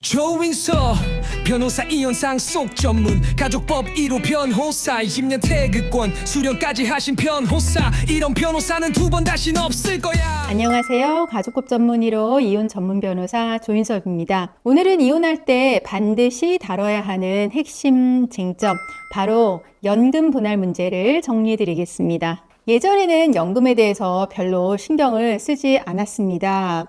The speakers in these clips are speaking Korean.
조인서 변호사 이혼상 속 전문 가족법 1호 변호사 20년 태극권 수령까지 하신 변호사 이런 변호사는 두 번 다신 없을 거야. 안녕하세요. 가족법 전문 1호 이혼 전문 변호사 조인섭입니다. 오늘은 이혼할 때 반드시 다뤄야 하는 핵심 쟁점, 바로 연금 분할 문제를 정리해 드리겠습니다. 예전에는 연금에 대해서 별로 신경을 쓰지 않았습니다.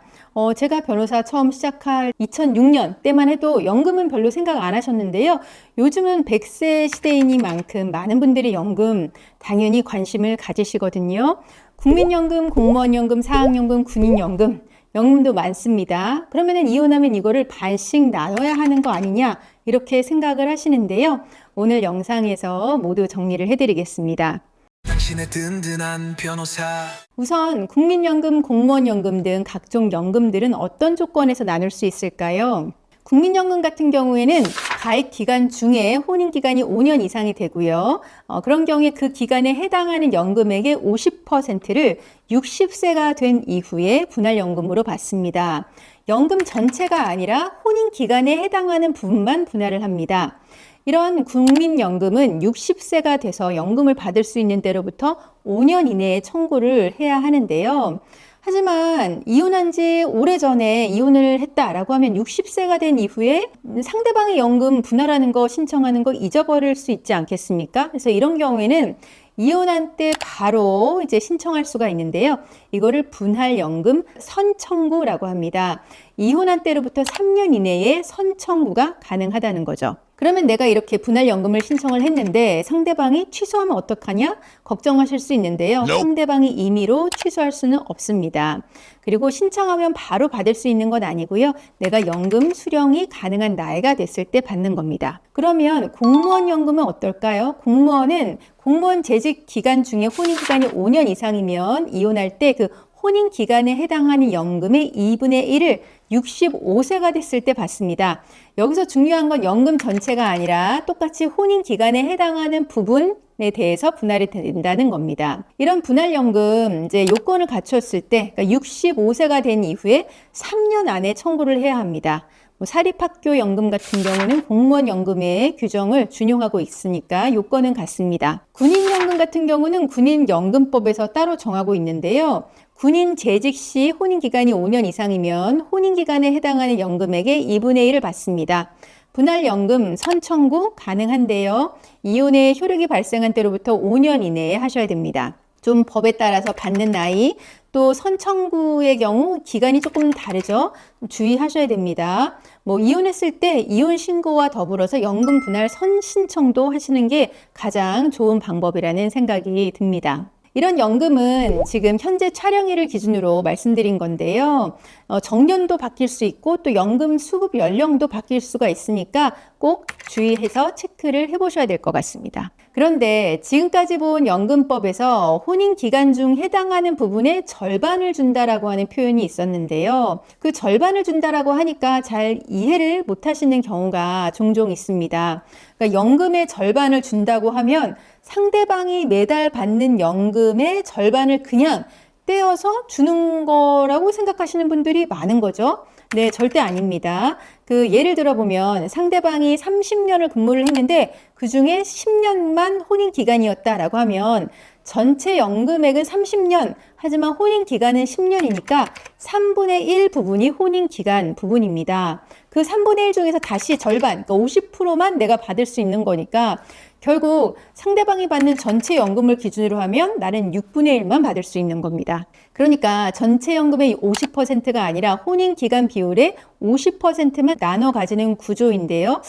제가 변호사 처음 시작할 2006년 때만 해도 연금은 별로 생각 안 하셨는데요. 요즘은 100세 시대이니만큼 많은 분들이 연금 당연히 관심을 가지시거든요. 국민연금, 공무원연금, 사학연금, 군인연금, 연금도 많습니다. 그러면은 이혼하면 이거를 반씩 나눠야 하는 거 아니냐 이렇게 생각을 하시는데요. 오늘 영상에서 모두 정리를 해드리겠습니다. 당신의 든든한 변호사. 우선 국민연금, 공무원연금 등 각종 연금들은 어떤 조건에서 나눌 수 있을까요? 국민연금 같은 경우에는 가입 기간 중에 혼인 기간이 5년 이상이 되고요. 그런 경우에 그 기간에 해당하는 연금액의 50%를 60세가 된 이후에 분할연금으로 받습니다. 연금 전체가 아니라 혼인 기간에 해당하는 부분만 분할을 합니다. 이런 국민연금은 60세가 돼서 연금을 받을 수 있는 때로부터 5년 이내에 청구를 해야 하는데요. 하지만 이혼한 지 오래전에 이혼을 했다라고 하면 60세가 된 이후에 상대방의 연금 분할하는 거 신청하는 거 잊어버릴 수 있지 않겠습니까? 그래서 이런 경우에는 이혼한 때 바로 이제 신청할 수가 있는데요. 이거를 분할연금 선청구라고 합니다. 이혼한 때로부터 3년 이내에 선청구가 가능하다는 거죠. 그러면 내가 이렇게 분할연금을 신청을 했는데 상대방이 취소하면 어떡하냐? 걱정하실 수 있는데요. 상대방이 임의로 취소할 수는 없습니다. 그리고 신청하면 바로 받을 수 있는 건 아니고요. 내가 연금 수령이 가능한 나이가 됐을 때 받는 겁니다. 그러면 공무원연금은 어떨까요? 공무원은 공무원 재직 기간 중에 혼인 기간이 5년 이상이면 이혼할 때 그 혼인 기간에 해당하는 연금의 2분의 1을 65세가 됐을 때 받습니다. 여기서 중요한 건 연금 전체가 아니라 똑같이 혼인 기간에 해당하는 부분에 대해서 분할이 된다는 겁니다. 이런 분할연금 이제 요건을 갖췄을 때, 그러니까 65세가 된 이후에 3년 안에 청구를 해야 합니다. 사립학교 연금 같은 경우는 공무원 연금의 규정을 준용하고 있으니까 요건은 같습니다. 군인연금 같은 경우는 군인연금법에서 따로 정하고 있는데요. 군인 재직 시 혼인 기간이 5년 이상이면 혼인 기간에 해당하는 연금액의 2분의 1을 받습니다. 분할연금 선청구 가능한데요. 이혼의 효력이 발생한 때로부터 5년 이내에 하셔야 됩니다. 좀 법에 따라서 받는 나이, 또 선청구의 경우 기간이 조금 다르죠. 주의하셔야 됩니다. 이혼했을 때 이혼 신고와 더불어서 연금 분할 선신청도 하시는 게 가장 좋은 방법이라는 생각이 듭니다. 이런 연금은 지금 현재 촬영일을 기준으로 말씀드린 건데요. 정년도 바뀔 수 있고 또 연금 수급 연령도 바뀔 수가 있으니까 꼭 주의해서 체크를 해보셔야 될 것 같습니다. 그런데 지금까지 본 연금법에서 혼인 기간 중 해당하는 부분의 절반을 준다라고 하는 표현이 있었는데요. 그 절반을 준다라고 하니까 잘 이해를 못 하시는 경우가 종종 있습니다. 그러니까 연금의 절반을 준다고 하면 상대방이 매달 받는 연금의 절반을 그냥 떼어서 주는 거라고 생각하시는 분들이 많은 거죠. 네, 절대 아닙니다. 예를 들어보면 상대방이 30년을 근무를 했는데 그 중에 10년만 혼인 기간이었다라고 하면 전체 연금액은 30년, 하지만 혼인 기간은 10년이니까 3분의 1 부분이 혼인 기간 부분입니다. 그 3분의 1 중에서 다시 절반, 그러니까 50%만 내가 받을 수 있는 거니까 결국 상대방이 받는 전체 연금을 기준으로 하면 나는 6분의 1만 받을 수 있는 겁니다. 그러니까 전체 연금의 50%가 아니라 혼인 기간 비율의 50%만 나눠 가지는 구조인데요.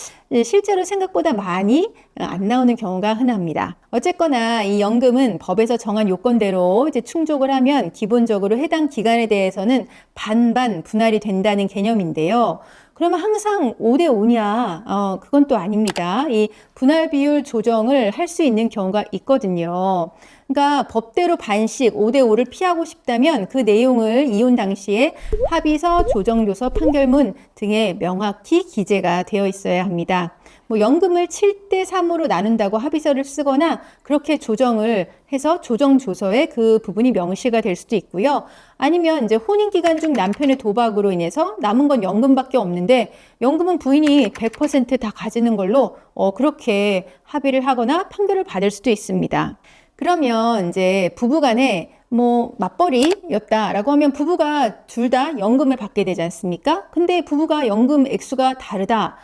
실제로 생각보다 많이 안 나오는 경우가 흔합니다. 어쨌거나 이 연금은 법에서 정한 요건대로 이제 충족을 하면 기본적으로 해당 기간에 대해서는 반반 분할이 된다는 개념인데요. 그러면 항상 5대 5냐? 그건 또 아닙니다. 이 분할 비율 조정을 할 수 있는 경우가 있거든요. 그러니까 법대로 반씩 5대5를 피하고 싶다면 그 내용을 이혼 당시에 합의서, 조정조서, 판결문 등에 명확히 기재가 되어 있어야 합니다. 뭐 연금을 7대3으로 나눈다고 합의서를 쓰거나 그렇게 조정을 해서 조정조서에 그 부분이 명시가 될 수도 있고요. 아니면 이제 혼인기간 중 남편의 도박으로 인해서 남은 건 연금밖에 없는데 연금은 부인이 100% 다 가지는 걸로 그렇게 합의를 하거나 판결을 받을 수도 있습니다. 그러면 이제 부부간에 뭐 맞벌이였다라고 하면 부부가 둘 다 연금을 받게 되지 않습니까? 근데 부부가 연금 액수가 다르다.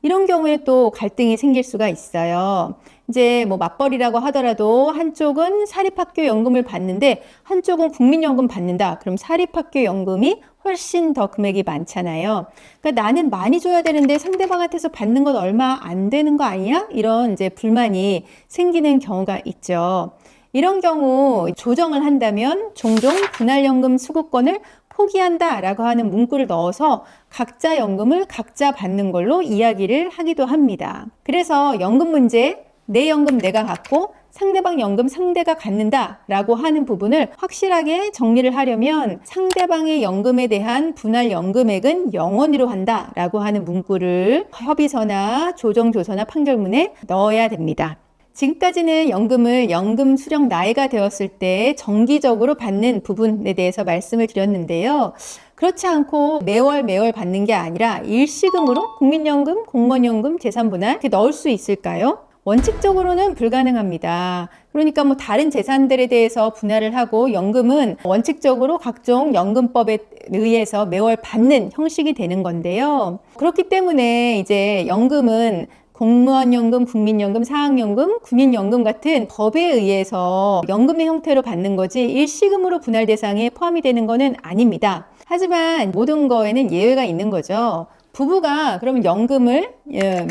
이런 경우에 또 갈등이 생길 수가 있어요. 이제 뭐 맞벌이라고 하더라도 한쪽은 사립학교 연금을 받는데 한쪽은 국민연금 받는다. 그럼 사립학교 연금이 훨씬 더 금액이 많잖아요. 그러니까 나는 많이 줘야 되는데 상대방한테서 받는 건 얼마 안 되는 거 아니야? 이런 이제 불만이 생기는 경우가 있죠. 이런 경우 조정을 한다면 종종 분할연금 수급권을 포기한다라고 하는 문구를 넣어서 각자 연금을 각자 받는 걸로 이야기를 하기도 합니다. 그래서 연금 문제, 내 연금 내가 갖고 상대방 연금 상대가 갖는다라고 하는 부분을 확실하게 정리를 하려면 상대방의 연금에 대한 분할 연금액은 영원히로 한다라고 하는 문구를 협의서나 조정조서나 판결문에 넣어야 됩니다. 지금까지는 연금을 연금 수령 나이가 되었을 때 정기적으로 받는 부분에 대해서 말씀을 드렸는데요. 그렇지 않고 매월 받는 게 아니라 일시금으로 국민연금, 공무원연금, 재산분할 이렇게 넣을 수 있을까요? 원칙적으로는 불가능합니다. 그러니까 뭐 다른 재산들에 대해서 분할을 하고 연금은 원칙적으로 각종 연금법에 의해서 매월 받는 형식이 되는 건데요. 그렇기 때문에 이제 연금은 공무원연금, 국민연금, 사학연금, 군인연금 같은 법에 의해서 연금의 형태로 받는 거지 일시금으로 분할 대상에 포함이 되는 것은 아닙니다. 하지만 모든 거에는 예외가 있는 거죠. 부부가 그러면 연금을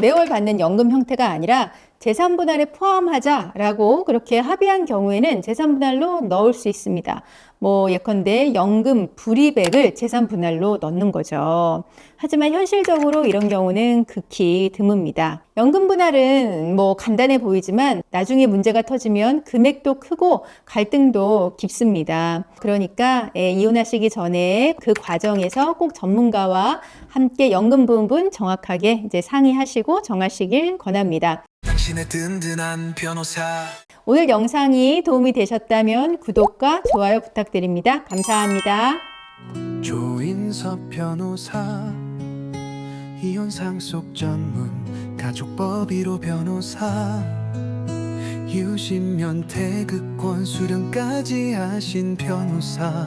매월 받는 연금 형태가 아니라 재산분할에 포함하자라고 그렇게 합의한 경우에는 재산분할로 넣을 수 있습니다. 뭐 예컨대 연금 불이백을 재산분할로 넣는 거죠. 하지만 현실적으로 이런 경우는 극히 드뭅니다. 연금 분할은 뭐 간단해 보이지만 나중에 문제가 터지면 금액도 크고 갈등도 깊습니다. 그러니까 이혼하시기 전에 그 과정에서 꼭 전문가와 함께 연금 부분 정확하게 이제 상의하시고 정하시길 권합니다. 당신의 든든한 변호사. 오늘 영상이 도움이 되셨다면 구독과 좋아요 부탁드립니다. 감사합니다. 조인섭 변호사, 이혼 상속 전문 가족법 1호 변호사, 유신면 태극권 수령까지 하신 변호사.